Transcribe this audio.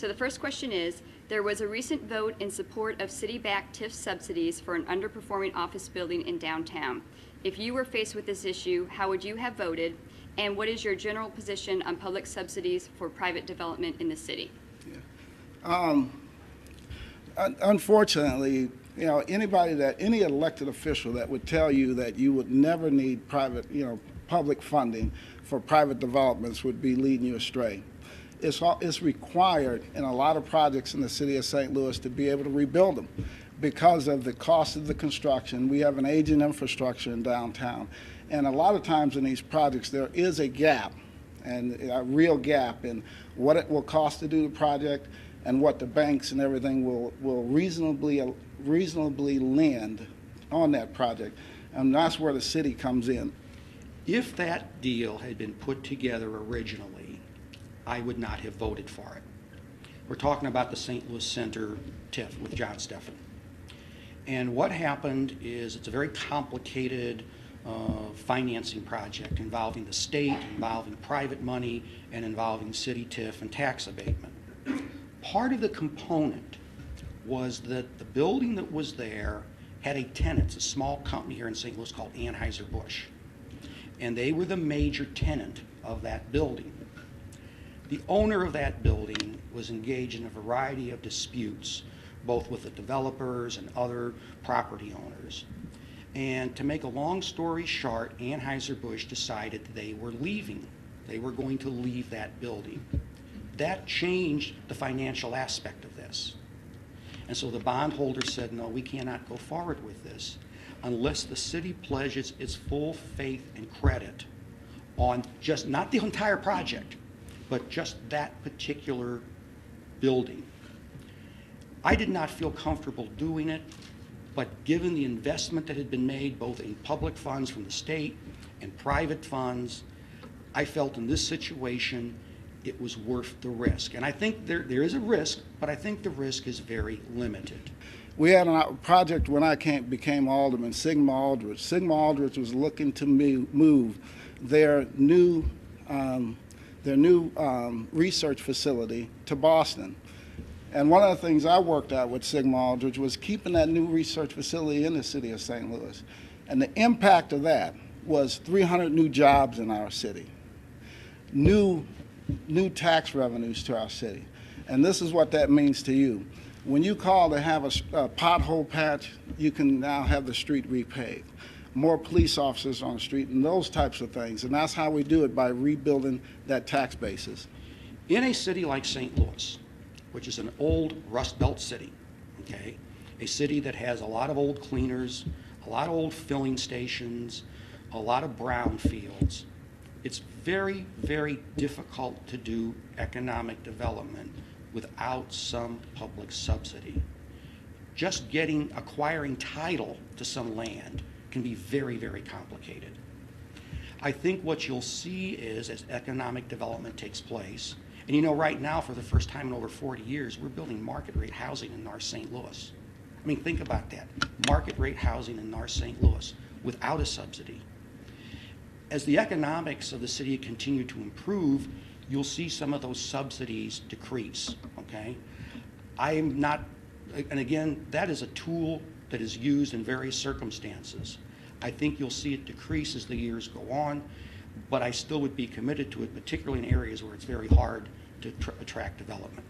So the first question is, there was a recent vote in support of city-backed TIF subsidies for an underperforming office building in downtown. If you were faced with this issue, how would you have voted? And what is your general position on public subsidies for private development in the city? Unfortunately, any elected official that would tell you that you would never need public funding for private developments would be leading you astray. It's required in a lot of projects in the city of St. Louis to be able to rebuild them because of the cost of the construction. We have an aging infrastructure in downtown. And a lot of times in these projects, there is a gap, and a real gap in what it will cost to do the project and what the banks and everything will reasonably lend on that project. And that's where the city comes in. If that deal had been put together originally, I would not have voted for it. We're talking about the St. Louis Center TIF with John Steffen. And what happened is it's a very complicated financing project involving the state, involving private money, and involving city TIF and tax abatement. Part of the component was that the building that was there had a tenant, it's a small company here in St. Louis called Anheuser-Busch. And they were the major tenant of that building. The owner of that building was engaged in a variety of disputes, both with the developers and other property owners. And to make a long story short, Anheuser-Busch decided they were leaving. They were going to leave that building. That changed the financial aspect of this. And so the bondholder said, no, we cannot go forward with this unless the city pledges its full faith and credit on just not the entire project, but just that particular building. I did not feel comfortable doing it, but given the investment that had been made both in public funds from the state and private funds, I felt in this situation it was worth the risk. And I think there is a risk, but I think the risk is very limited. We had a project when I became alderman, Sigma Aldrich. Sigma Aldrich was looking to move their new research facility to Boston. And one of the things I worked out with Sigma Aldrich was keeping that new research facility in the city of St. Louis. And the impact of that was 300 new jobs in our city, new tax revenues to our city. And this is what that means to you. When you call to have a pothole patch, you can now have the street repaved. More police officers on the street and those types of things. And that's how we do it, by rebuilding that tax basis. In a city like St. Louis, which is an old Rust Belt city, okay, a city that has a lot of old cleaners, a lot of old filling stations, a lot of brown fields, it's very, very difficult to do economic development without some public subsidy. Just acquiring title to some land can be very, very complicated. I think what you'll see is, as economic development takes place, and right now, for the first time in over 40 years, we're building market rate housing in North St. Louis. I mean, think about that. Market rate housing in North St. Louis without a subsidy. As the economics of the city continue to improve, you'll see some of those subsidies decrease, okay? I am not, and again, that is a tool that is used in various circumstances. I think you'll see it decrease as the years go on, but I still would be committed to it, particularly in areas where it's very hard to attract development.